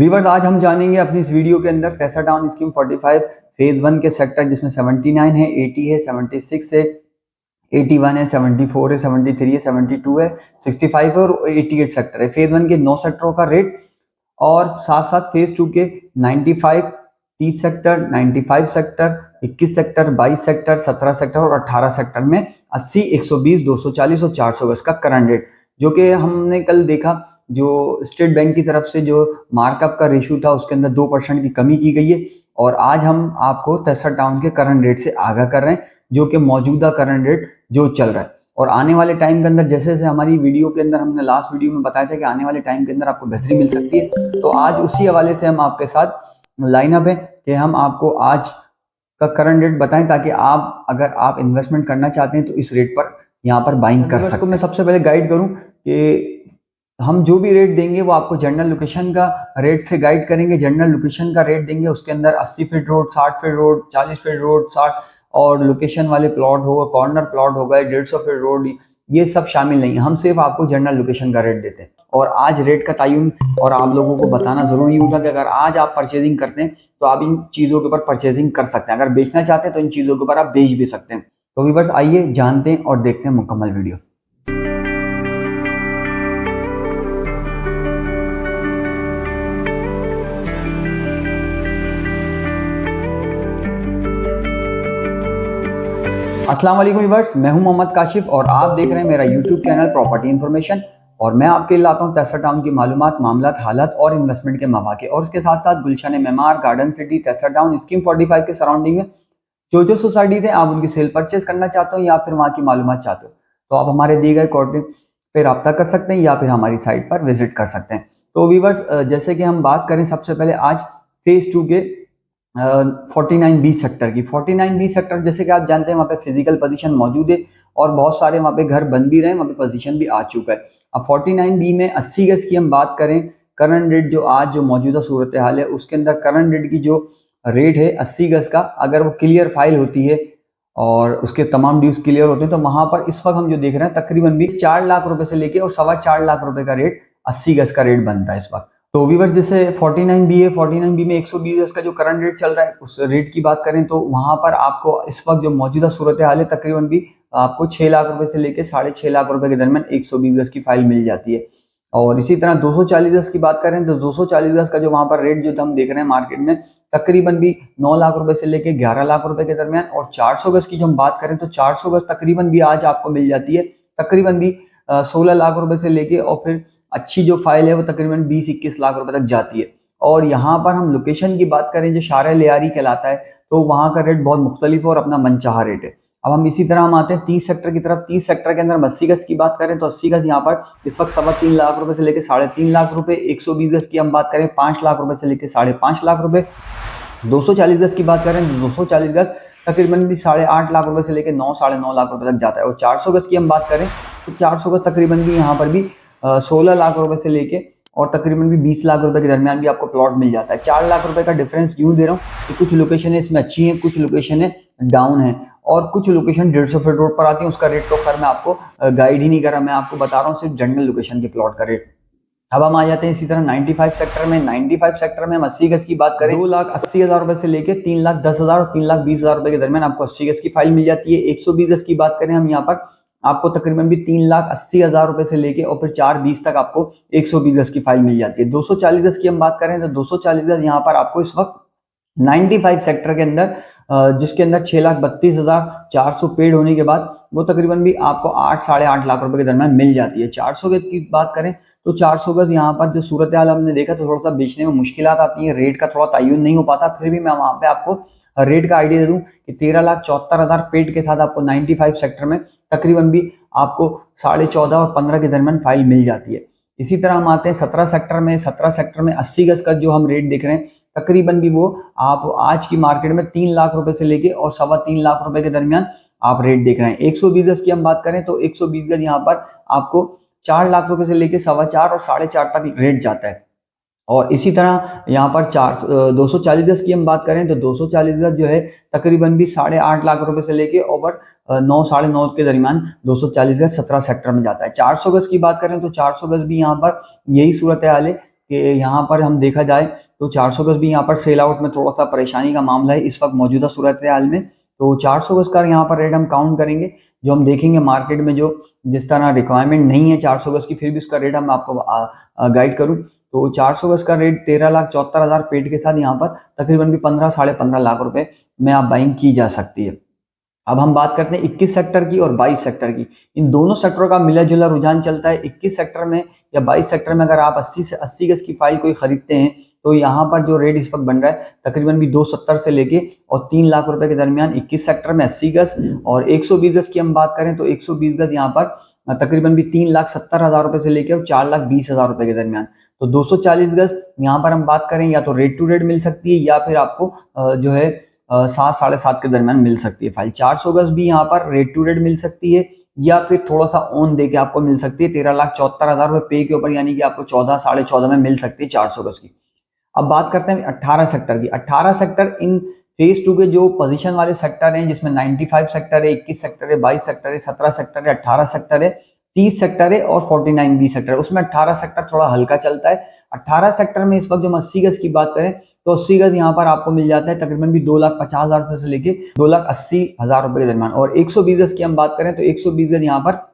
Viewers, आज हम जानेंगे अपनी इस वीडियो के अंदर टेस्ला टाउन स्कीम 45 फेज 1 के सेक्टर, जिसमें 79 है, 80 है, 76 है, 81 है, 74 है, 73 है, 72 है, 65 है और 88 सेक्टर है। फेज 1 के 9 सेक्टरों का रेट और साथ साथ फेज 2 के 95, 30 sector, 95 sector, 21 sector, 22 sector, 17 sector और 18 सेक्टर में 80, 120, 240 और 400 गज का करंट रेट, जो कि हमने कल देखा जो स्टेट बैंक की तरफ से जो मार्कअप का रेशियो था उसके अंदर 2% की कमी की गई है। और आज हम आपको टेस्ला टाउन के करंट रेट से आगाह कर रहे हैं, जो कि मौजूदा करंट रेट जो चल रहा है। और आने वाले टाइम के अंदर जैसे जैसे हमारी वीडियो के अंदर हमने लास्ट वीडियो में बताया था कि आने वाले टाइम के अंदर आपको बेहतरी मिल सकती है, तो आज उसी हवाले से हम आपके साथ लाइनअप है कि हम आपको आज का करंट रेट बताएं, ताकि आप अगर आप इन्वेस्टमेंट करना चाहते हैं तो इस रेट पर यहाँ पर बाइंग कर सकते हैं। मैं सबसे पहले गाइड करूं कि हम जो भी रेट देंगे वो आपको जनरल लोकेशन का रेट से गाइड करेंगे। जनरल लोकेशन का रेट देंगे, उसके अंदर 80 feet road, 60 feet road, 40 feet road, 60 और लोकेशन वाले प्लॉट होगा, कॉर्नर प्लॉट होगा, 150 फीट रोड, ये सब शामिल नहीं है। हम सिर्फ आपको जनरल लोकेशन का रेट देते हैं। और आज रेट का तयन और आप लोगों को बताना जरूरी होगा कि अगर आज आप परचेजिंग करते हैं तो आप इन चीज़ों के ऊपर परचेजिंग कर सकते हैं। अगर बेचना चाहते हैं तो इन चीज़ों के ऊपर आप बेच भी सकते हैं। तो व्यूअर्स, आइए जानते हैं और देखते हैं मुकम्मल वीडियो। अस्सलाम वालेकुम व्यूअर्स, मैं हूं मोहम्मद काशिफ और आप देख रहे हैं मेरा यूट्यूब चैनल प्रॉपर्टी इन्फॉर्मेशन। और मैं आपके लिए लाता हूं टेस्ला टाउन की मालूमात, मामलात, हालात और इन्वेस्टमेंट के मौके। और उसके साथ साथ Gulshan Maymar, garden city, Taiser town scheme 45 के सराउंडिंग में जो सोसाइटीज हैं आप उनकी सेल परचेज करना चाहते हो या फिर वहाँ की मालूमात चाहते हो, तो आप हमारे दिए गए कोऑर्डिनेट पे रब्ता कर सकते हैं या फिर हमारी साइट पर विजिट कर सकते हैं। तो व्यूअर्स, जैसे कि हम बात करें सबसे पहले आज फेज 2 के 49B सेक्टर की। 49B सेक्टर जैसे कि आप जानते हैं वहाँ पे फिजिकल पोजीशन मौजूद है और बहुत सारे वहाँ पे घर बन भी रहे हैं, वहाँ पे पोजीशन भी आ चुका है। अब 49B में 80 गज की हम बात करें, करंट रेट जो आज जो मौजूदा सूरत हाल है उसके अंदर करंट रेट की जो रेट है 80 गज का, अगर वो क्लियर फाइल होती है और उसके तमाम ड्यूज क्लियर होते हैं तो वहां पर इस वक्त हम जो देख रहे हैं तकरीबन भी 4 लाख रुपए से लेके और 4.25 लाख रुपए का रेट 80 गज का रेट बनता है इस वक्त। तो व्यूअर्स, जैसे 49B है, 49B में 120 गज का जो करंट रेट चल रहा है उस रेट की बात करें तो वहां पर आपको इस वक्त जो मौजूदा सूरत हाल है तकरीबन भी आपको 6 लाख रुपए से लेके 6.5 लाख रुपए के दरमियान 120 गज की फाइल मिल जाती है। और इसी तरह 240 गज की बात करें तो 240 गज का जो वहां पर रेट जो हम देख रहे हैं मार्केट में तकरीबन भी 9 लाख रुपए से लेके 11 लाख रुपए के दरमियान। और 400 गज की जो हम बात करें तो 400 गज तकरीबन भी आज आपको मिल जाती है तकरीबन भी 16 लाख रुपए से लेके और फिर अच्छी जो फाइल है वो तकरीबन 20-21 लाख रुपए तक जाती है। और यहाँ पर हम लोकेशन की बात करें जो शारा लियारी कहलाता है तो वहाँ का रेट बहुत मुख्तलिफ और अपना मनचाहा रेट है। अब हम इसी तरह हम आते हैं 30 सेक्टर की तरफ। 30 सेक्टर के अंदर 80 गज की बात करें तो 80 गज यहाँ पर इस वक्त 3.25 लाख रुपए से लेकर 3.5 लाख रुपए। 120 गज की हम बात करें 5 लाख रुपए से लेकर 5.5 लाख रुपए। 240 गज की बात करें तो 240 गज तकरीबन भी 8.5 लाख रुपए से लेकर 9-9.5 लाख रुपए तक जाता है। और 400 गज की हम बात करें तो 400 गज तकरीबन भी यहाँ पर भी 16 लाख रुपए से लेके और तकरीबन भी 20 लाख रुपए के दरमियान भी आपको प्लॉट मिल जाता है। 4 लाख रुपए का डिफरेंस क्यों दे रहा हूँ कि कुछ लोकेशन है इसमें अच्छी है, कुछ लोकेशन है डाउन है और कुछ लोकेशन 150 फीट रोड पर आती है। उसका रेट तो खैर मैं आपको गाइड ही नहीं कर रहा, मैं आपको बता रहा हूँ सिर्फ जनरल लोकेशन के प्लॉट का रेट। अब हम आ जाते हैं इसी तरह 95 सेक्टर में। 95 सेक्टर में हम 80 गज की बात करें 2,80,000 रुपए से लेके 3,10,000 और 3,20,000 रुपए के दरमियान आपको 80 गज की फाइल मिल जाती है। 120 गज की बात करें हम यहाँ पर आपको तकरीबन भी 3,80,000 रुपए से लेके और फिर 420 तक आपको 120 गज की फाइल मिल जाती है। 240 गज की हम बात करें तो 240 गज यहाँ पर आपको इस वक्त 95 सेक्टर के अंदर जिसके अंदर 6,32,400 पेड होने के बाद वो तकरीबन भी आपको 8-8.5 लाख रुपए के दरमियान मिल जाती है। 400 गज की बात करें तो 400 गज यहाँ पर जो सूरत हाल हमने देखा तो थोड़ा सा बेचने में मुश्किलात आती है, रेट का थोड़ा तयन नहीं हो पाता। फिर भी मैं वहां पे आपको रेट का आइडिया दे दूं कि 13,74,000 पेड के साथ आपको 95 सेक्टर में तकरीबन भी आपको 14.5 और 15 के दरमियान फाइल मिल जाती है। इसी तरह हम आते हैं 17 सेक्टर में। 17 सेक्टर में 80 गज का जो हम रेट देख रहे हैं तकरीबन भी वो आप आज की मार्केट में 3 लाख रुपए से लेके और 3.25 लाख रुपए के दरमियान आप रेट देख रहे हैं। 120 गज की हम बात करें तो 120 गज यहाँ पर आपको 4 लाख रुपए से लेके 4.25 और 4.5 तक रेट जाता है। और इसी तरह यहाँ पर 240 गज की हम बात करें तो 240 गज जो है तकरीबन भी 8.5 लाख रुपए से लेके ओवर 9-9.5 के दरमियान 240 गज 17 सेक्टर में जाता है। 400 गज की बात करें तो 400 गज भी यहाँ पर यही सूरत हाल है कि यहाँ पर हम देखा जाए तो 400 गज भी यहाँ पर सेल आउट में थोड़ा सा परेशानी का मामला है इस वक्त मौजूदा सूरत हाल में। तो 400 गज का यहाँ पर रेट हम काउंट करेंगे, जो हम देखेंगे मार्केट में जो जिस तरह रिक्वायरमेंट नहीं है 400 गज की, फिर भी उसका रेट हम आपको गाइड करूँ तो 400 गज का रेट 13,74,000 पेड के साथ यहाँ पर तकरीबन भी 15 साढ़े 15 लाख रुपए में आप बाइंग की जा सकती है। अब हम बात करते हैं 21 सेक्टर की और 22 सेक्टर की। इन दोनों सेक्टरों का मिला जुला रुझान चलता है। 21 सेक्टर में या 22 सेक्टर में अगर आप 80 से 80 गज की फाइल कोई खरीदते हैं तो यहाँ पर जो रेट इस वक्त बन रहा है तकरीबन भी 270 से लेके और 3 लाख रुपए के दरमियान 21 सेक्टर में 80 गज। और 120 गज की हम बात करें तो 120 गज यहाँ पर तकरीबन भी 3,70,000 रुपए से लेकर और 4,20,000 रुपए के दरमियान। तो 240 गज यहाँ पर हम बात करें या तो रेट टू रेट मिल सकती है या फिर आपको जो है 7 साढ़े 7 के दरमियान मिल सकती है फाइल। 400 गज भी यहाँ पर रेट टू रेट मिल सकती है या फिर थोड़ा सा ऑन दे के आपको मिल सकती है 13,74,000 रुपए पे के ऊपर, यानी कि आपको 14 साढ़े 14 में मिल सकती है 400 गज की। अब बात करते हैं 18 सेक्टर की। 18 सेक्टर इन फेज 2 के जो पोजीशन वाले सेक्टर हैं, जिसमें 95 सेक्टर है, 21 सेक्टर है, 22 सेक्टर है, 17 सेक्टर है, 18 सेक्टर है, 30 सेक्टर है और 49 बी सेक्टर है। उसमें 18 सेक्टर थोड़ा हल्का चलता है। 18 सेक्टर में इस वक्त जो 80 गज की बात करें तो 80 गज यहाँ पर आपको मिल जाता है तकरीबन भी 2,50,000 रुपए से लेके 2,80,000 रुपए के दरमियान। और 120 गज की हम बात करें तो 120 गज यहाँ पर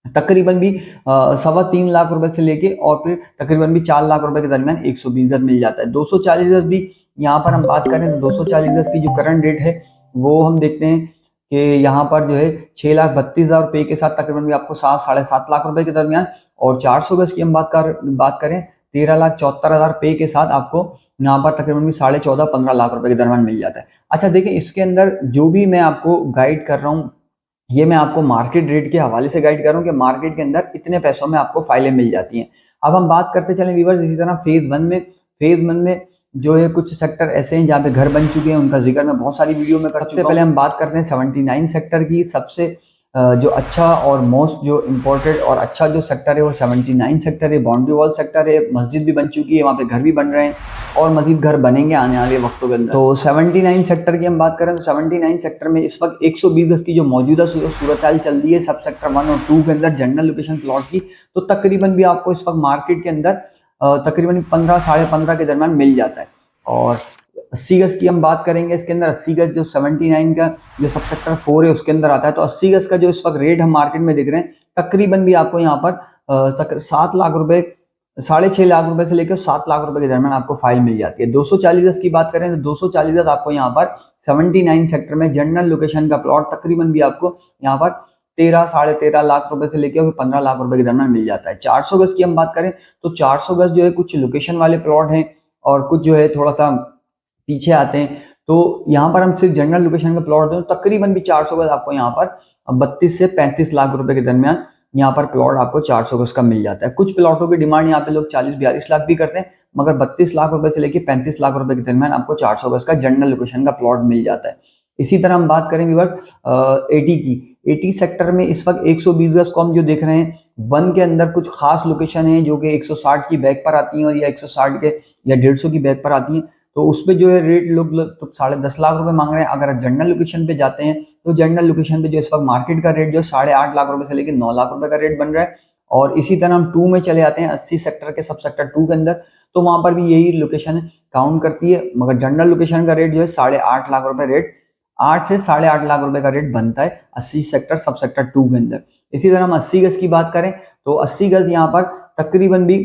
तकरीबन भी 3.25 लाख रुपए से लेके और फिर तकरीबन भी 4 लाख रुपए के दरमियान 120 गज मिल जाता है। 240 गज भी यहाँ पर हम बात करें तो 240 गज की जो करंट रेट है वो हम देखते हैं कि यहाँ पर जो है 6,32,000 रुपए के साथ तकरीबन भी आपको 7 साढ़े 7 लाख रुपए के दरमियान। और 400 गज की हम बात करें 13,74,000 पे के साथ आपको यहाँ पर तकरीबन भी 14.5 15 लाख रुपए के दरमियान मिल जाता है। अच्छा देखिए, इसके अंदर जो भी मैं आपको गाइड कर रहा हूँ ये मैं आपको मार्केट रेट के हवाले से गाइड कर रहा हूँ कि मार्केट के अंदर इतने पैसों में आपको फाइलें मिल जाती हैं। अब हम बात करते चलें व्यूअर्स इसी तरह फेज वन में जो है कुछ सेक्टर ऐसे हैं जहाँ पे घर बन चुके हैं, उनका जिक्र मैं बहुत सारी वीडियो में कर चुका हूं। पहले हम बात करते हैं 79 सेक्टर की। सबसे जो अच्छा और मोस्ट जो इम्पोर्टेंट और अच्छा जो सेक्टर है वो 79 सेक्टर है। बाउंड्री वॉल सेक्टर है, मस्जिद भी बन चुकी है, वहाँ पे घर भी बन रहे हैं और मजीद घर बनेंगे आने वाले वक्तों के अंदर। तो 79 सेक्टर की हम बात करें तो 79 सेक्टर में इस वक्त 120 गज की जो मौजूदा सूरत हाल चल रही है सब सेक्टर 1 और 2 के अंदर जनरल लोकेशन प्लॉट की, तो तकरीबन भी आपको इस वक्त मार्केट के अंदर तकरीबन 15 साढ़े 15 के दरमियान मिल जाता है। और 80 गज की हम बात करेंगे, इसके अंदर 80 गज जो 79 का जो सब सेक्टर 4 है उसके अंदर आता है, तो 80 गज का जो इस वक्त रेट हम मार्केट में देख रहे हैं तकरीबन भी आपको यहाँ पर 7 लाख रुपए 6.5 लाख रुपए से लेकर 7 लाख रुपए के दरमियान आपको फाइल मिल जाती है। 240 गज की बात करें तो 240 गज आपको यहाँ पर 79 सेक्टर में जनरल लोकेशन का प्लॉट तकरीबन भी आपको यहाँ पर 13 साढ़े 13 लाख रुपए से लेकर 15 लाख रुपए के दरमियान मिल जाता है। 400 गज की हम बात करें तो 400 गज जो है कुछ लोकेशन वाले प्लॉट हैं और कुछ जो है थोड़ा सा पीछे आते हैं, तो यहाँ पर हम सिर्फ जनरल लोकेशन का प्लॉट दें तो तकरीबन भी 400 गज आपको यहाँ पर 32 से 35 लाख रुपए के दरमियान यहाँ पर प्लॉट आपको 400 गज का मिल जाता है। कुछ प्लॉटों की डिमांड यहाँ पे लोग 40-42 लाख भी करते हैं, मगर 32 लाख रुपए से लेकर 35 लाख रुपए के दरमियान आपको 400 गज का जनरल लोकेशन का प्लॉट मिल जाता है। इसी तरह हम बात करें व्यूअर्स 80 की। 80 सेक्टर में इस वक्त 120 गज को हम जो देख रहे हैं 1 के अंदर कुछ खास लोकेशन है जो कि 160 की बैक पर आती हैं और या 160 के या 150 की बैक पर आती हैं, तो उस पे जो है रेट लोग तो 10.5 लाख रुपए मांग रहे हैं। अगर जनरल लोकेशन पे जाते हैं तो जनरल लोकेशन पे जो इस वक्त मार्केट का रेट जो 8.5 लाख रुपए से लेकर 9 लाख रुपए का रेट बन रहा है। और इसी तरह हम 2 में चले आते हैं 80 सेक्टर के सब सेक्टर 2 के अंदर, तो वहां पर भी यही लोकेशन काउंट करती है, मगर जनरल लोकेशन का रेट जो है 8.5 लाख रुपए रेट 8 से 8.5 लाख रुपए का रेट बनता है 80 सेक्टर सब सेक्टर 2 के अंदर। इसी तरह हम 80 गज की बात करें तो 80 गज यहाँ पर तकरीबन भी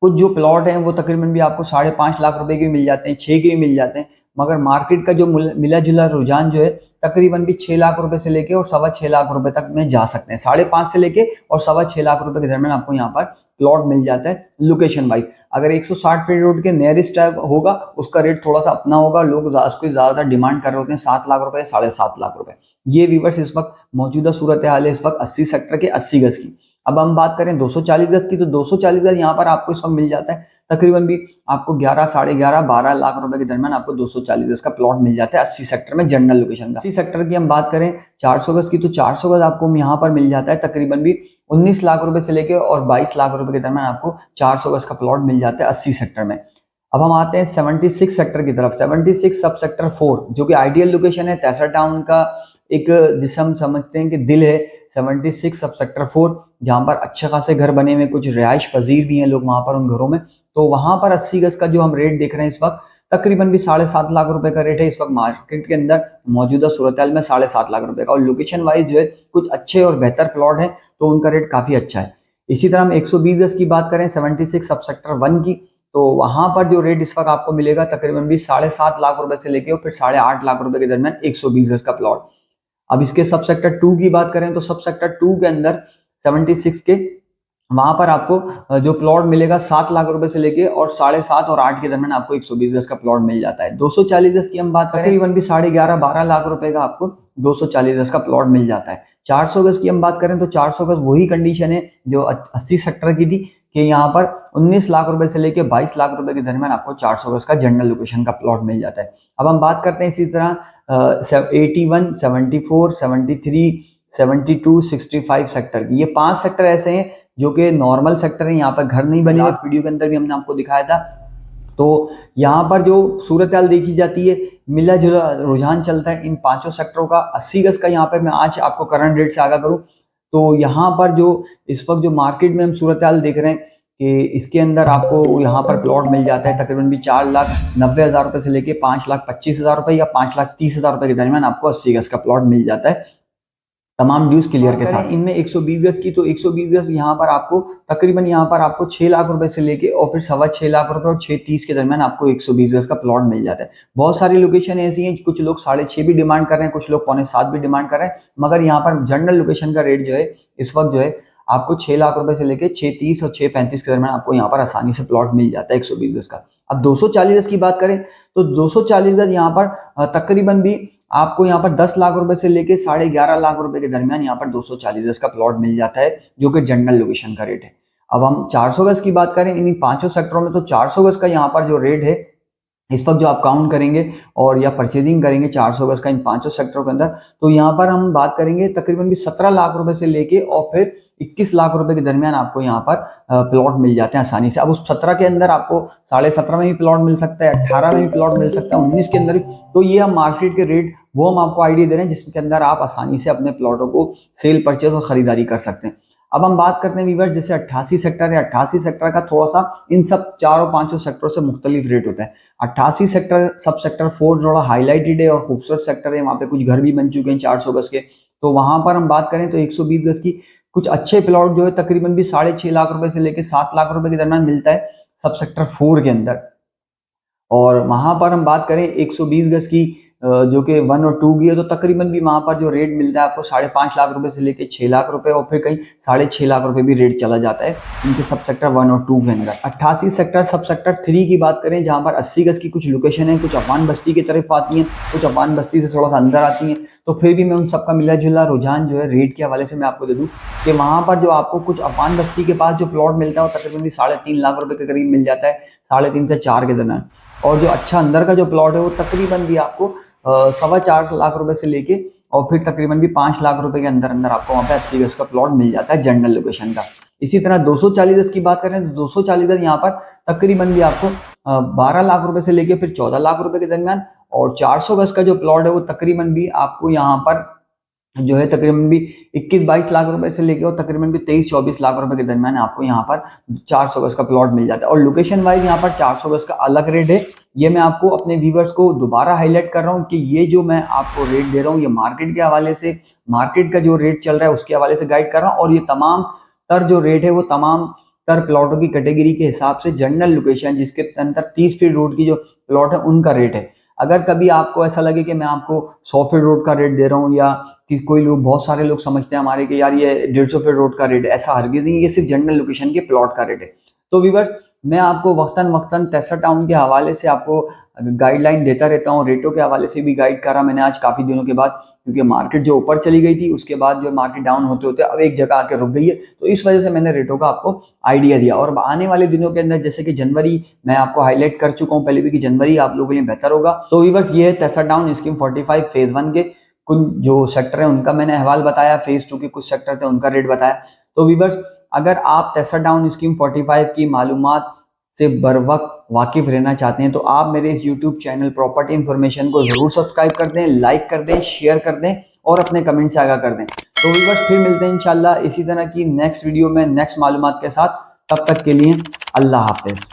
कुछ जो प्लॉट हैं वो तकरीबन भी आपको 5.5 लाख रुपए के भी मिल जाते हैं, 6 के भी मिल जाते हैं, मगर मार्केट का जो मिला जुला रुझान जो है तकरीबन भी 6 लाख रुपए से लेके और 6.25 लाख रुपए तक में जा सकते हैं। 5.5 से लेके और 6.25 लाख रुपए के दरमियान आपको यहाँ पर प्लॉट मिल जाता है लोकेशन वाइज। अगर 160 फीट रोड के नियरेस्ट होगा उसका रेट थोड़ा सा अपना होगा, लोग उसको ज्यादा डिमांड कर रहे होते हैं 7 लाख रुपए 7.5 लाख रुपए। ये व्यूअर्स इस वक्त मौजूदा सूरत हाल है इस वक्त 80 सेक्टर के 80 गज की। अब हम बात करें 240 गज की, तो 240 गज यहाँ पर आपको इस वक्त मिल जाता है तकरीबन भी आपको 11 साढ़े 11 12 लाख रुपए के दरमियान आपको 240 गज का प्लॉट मिल जाता है 80 सेक्टर में जनरल लोकेशन का। 80 सेक्टर की हम बात करें 400 गज की, तो 400 गज आपको यहाँ पर मिल जाता है तकरीबन भी 19 लाख रुपए से लेकर और 22 लाख रुपए के दरमियान आपको 400 गज का प्लॉट मिल जाता है 80 सेक्टर में। अब हम आते हैं 76 सेक्टर की तरफ। 76 सब सेक्टर 4 जो कि आइडियल लोकेशन है, तैसा टाउन का एक जिसे हम समझते हैं कि दिल है 76 सब सेक्टर 4, जहाँ पर अच्छे खासे घर बने हुए, कुछ रिहाइश पजीर भी हैं लोग वहां पर उन घरों में। तो वहां पर 80 गज का जो हम रेट देख रहे हैं इस वक्त, तकरीबन भी 7.5 लाख रुपए का रेट है इस वक्त मार्केट के अंदर मौजूदा सूरत हाल में 7.5 लाख रुपए का। और लोकेशन वाइज जो है कुछ अच्छे और बेहतर प्लॉट है, तो उनका रेट काफी अच्छा है। इसी तरह हम 120 गज की बात करें 76 सब सेक्टर 1 की, तो वहां पर जो रेट इस वक्त आपको मिलेगा तकरीबन भी 7.5 लाख रुपए से लेके और फिर 8.5 लाख रुपए के दरमियान 120 गज का प्लॉट। अब इसके सब सेक्टर 2 की बात करें तो सब सेक्टर 2 के अंदर 76 के वहां पर आपको जो प्लॉट मिलेगा 7 लाख रुपए से लेके और 7.5 और 8 के दरमियान आपको 120 गज का प्लॉट मिल जाता है। 240 गज की हम बात करें तकरीबन भी 11.5-12 लाख रुपए का आपको 240 गज का प्लॉट मिल जाता है। 400 गज की हम बात करें तो 400 गज वही कंडीशन है जो 80 सेक्टर की थी, कि यहाँ पर 19 लाख रुपए से लेके 22 लाख रुपए के दरमियान आपको 400 गज का जनरल लोकेशन का प्लॉट मिल जाता है। अब हम बात करते हैं इसी तरह 81, 74, 73, 72, 65 सेक्टर की। ये 5 सेक्टर ऐसे हैं जो कि नॉर्मल सेक्टर है, यहाँ पर घर नहीं बने। लास्ट वीडियो के अंदर भी हमने आपको दिखाया था। तो यहाँ पर जो सूरत हाल देखी जाती है, मिला जुला रुझान चलता है इन 5 सेक्टरों का। 80 गज का यहाँ पे मैं आज आपको करंट रेट से आगाह करूँ तो यहाँ पर जो इस वक्त जो मार्केट में हम सूरत हाल देख रहे हैं कि इसके अंदर आपको यहाँ पर प्लॉट मिल जाता है तकरीबन भी 4,90,000 रुपए से लेके 5,25,000 रुपए या 5,30,000 रुपए के दरमियान आपको 80 गज का प्लॉट मिल जाता है तमाम ड्यूज क्लियर के साथ। इनमें 120 गज की तो 120 गज यहाँ पर आपको तकरीबन यहाँ पर आपको 6 लाख रुपए से लेके और फिर 6.25 लाख रुपए और 6.30 के दरमियान आपको 120 गज का प्लॉट मिल जाता है। बहुत सारी लोकेशन ऐसी हैं, कुछ लोग 6.5 भी डिमांड कर रहे हैं, कुछ लोग 6.25 भी डिमांड कर रहे हैं, मगर यहाँ पर जनरल लोकेशन का रेट जो है इस वक्त जो है आपको 6 लाख रुपए से लेके 6.30 और 6.35 के दरमियान आपको यहाँ पर आसानी से प्लॉट मिल जाता है 120 गज का। अब 240 गज की बात करें तो 240 गज यहाँ पर तकरीबन भी आपको यहाँ पर 10 लाख रुपए से लेके 11.5 लाख रुपए के दरमियान यहाँ पर 240 गज का प्लॉट मिल जाता है, जो कि जनरल लोकेशन का रेट है। अब हम 400 गज की बात करें इन 5 सेक्टरों में, तो 400 गज का यहाँ पर जो रेट है इस वक्त जो आप काउंट करेंगे और या परचेजिंग करेंगे 400 गज का इन 5 सेक्टरों के अंदर, तो यहाँ पर हम बात करेंगे तकरीबन भी 17 लाख रुपए से लेके और फिर 21 लाख रुपए के दरमियान आपको यहाँ पर प्लॉट मिल जाते हैं आसानी से। अब उस 17 के अंदर आपको 17.5 में भी प्लॉट मिल सकता है, 18 में भी प्लॉट मिल सकता है, 19 के अंदर भी। तो ये हम मार्केट के रेट वो हम आपको आइडिया दे रहे हैं जिसके अंदर आप आसानी से अपने प्लॉटों को सेल, परचेज और खरीदारी कर सकते हैं। अब हम बात करते हैं वीवर जैसे 88 सेक्टर है, 88 सेक्टर का थोड़ा सा इन सब 4-5 सेक्टरों से मुख्तलिफ रेट होता है। 88 सेक्टर सब सेक्टर 4 थोड़ा हाईलाइटेड है और खूबसूरत सेक्टर है, वहाँ पे कुछ घर भी बन चुके हैं 400 गज के। तो वहां पर हम बात करें तो 120 गज की कुछ अच्छे प्लॉट जो है तकरीबन भी 6.5 लाख रुपए से लेकर 7 लाख रुपए के दरमियान मिलता है सब सेक्टर 4 के अंदर। और वहां पर हम बात करें 120 गज की जो कि 1 और 2 की है, तो तकरीबन भी वहां पर जो रेट मिलता है आपको 5.5 लाख रुपए से लेके 6 लाख रुपए और फिर कहीं 6.5 लाख रुपए भी रेट चला जाता है इनके सब सेक्टर 1 और 2 के अंदर। 88 सेक्टर सब सेक्टर 3 की बात करें जहां पर 80 गज की कुछ लोकेशन है, कुछ अफगान बस्ती की तरफ आती हैं, कुछ अफगान बस्ती से थोड़ा सा अंदर आती हैं, तो फिर भी मैं उन सबका मिला जुला रुझान जो है रेट के हवाले से मैं आपको दे दूं कि वहां पर जो आपको कुछ अफगान बस्ती के पास जो प्लॉट मिलता है वो तकरीबन भी 3.5 लाख रुपए के करीब मिल जाता है, 3.5 से 4 के दरमियान। और जो अच्छा अंदर का जो प्लॉट है वो तकरीबन भी आपको 4.25 लाख रुपए से लेके और फिर तकरीबन भी 5 लाख रुपए के अंदर अंदर आपको वहाँ पे 80 गज का प्लॉट मिल जाता है जनरल लोकेशन का। इसी तरह 240 गज की बात करें तो 240 गज यहाँ पर तकरीबन भी आपको 12 लाख रुपए से लेके फिर 14 लाख रुपए के दरमियान। और 400 गज का जो प्लॉट है वो तकरीबन भी आपको यहाँ पर जो है तकरीबन भी 21-22 लाख रुपए से लेके और तकरीबन भी 23-24 लाख रुपए के दरमियान आपको यहाँ पर 400 गज का प्लॉट मिल जाता है। और लोकेशन वाइज यहाँ पर 400 गज का अलग रेट है। ये मैं आपको अपने व्यूवर्स को दोबारा हाईलाइट कर रहा हूँ कि ये जो मैं आपको रेट दे रहा हूँ ये मार्केट के हवाले से, मार्केट का जो रेट चल रहा है उसके हवाले से गाइड कर रहा हूँ। और ये तमाम तर जो रेट है वो तमाम तर प्लॉटों की कैटेगरी के हिसाब से जनरल लोकेशन जिसके अंदर 30 फीट रोड की जो प्लॉट है उनका रेट है। अगर कभी आपको ऐसा लगे कि मैं आपको 100 फीट रोड का रेट दे रहा हूँ या कि कोई लोग, बहुत सारे लोग समझते हैं हमारे कि यार ये 150 फीट रोड का रेट है, ऐसा हरगिज नहीं, ये सिर्फ जनरल लोकेशन के प्लॉट का रेट है। तो व्यूअर्स मैं आपको वक्तन वक्तन तेसर टाउन के हवाले से आपको गाइडलाइन देता रहता हूँ, रेटों के हवाले से भी गाइड करा मैंने आज काफ़ी दिनों के बाद, क्योंकि मार्केट जो ऊपर चली गई थी उसके बाद जो मार्केट डाउन होते होते अब एक जगह आके रुक गई है, तो इस वजह से मैंने रेटों का आपको आइडिया दिया। और आने वाले दिनों के अंदर जैसे कि जनवरी मैं आपको हाईलाइट कर चुका हूँ पहले भी कि जनवरी आप लोगों के लिए बेहतर होगा। तो व्यूअर्स ये है तेसर टाउन स्कीम 45 फेज 1 के कुछ जो सेक्टर है उनका मैंने अहवाल बताया, फेज 2 के कुछ सेक्टर थे उनका रेट बताया। तो व्यूअर्स अगर आप तेसर टाउन स्कीम 45 की मालूमात से बर वक्त वाकिफ रहना चाहते हैं तो आप मेरे इस YouTube चैनल प्रॉपर्टी इन्फॉर्मेशन को जरूर सब्सक्राइब कर दें, लाइक कर दें, शेयर कर दें और अपने कमेंट से आगाह कर दें। तो व्यूअर्स फिर मिलते हैं इंशाल्लाह इसी तरह की नेक्स्ट वीडियो में नेक्स्ट मालूमात के साथ। तब तक के लिए अल्लाह हाफिज।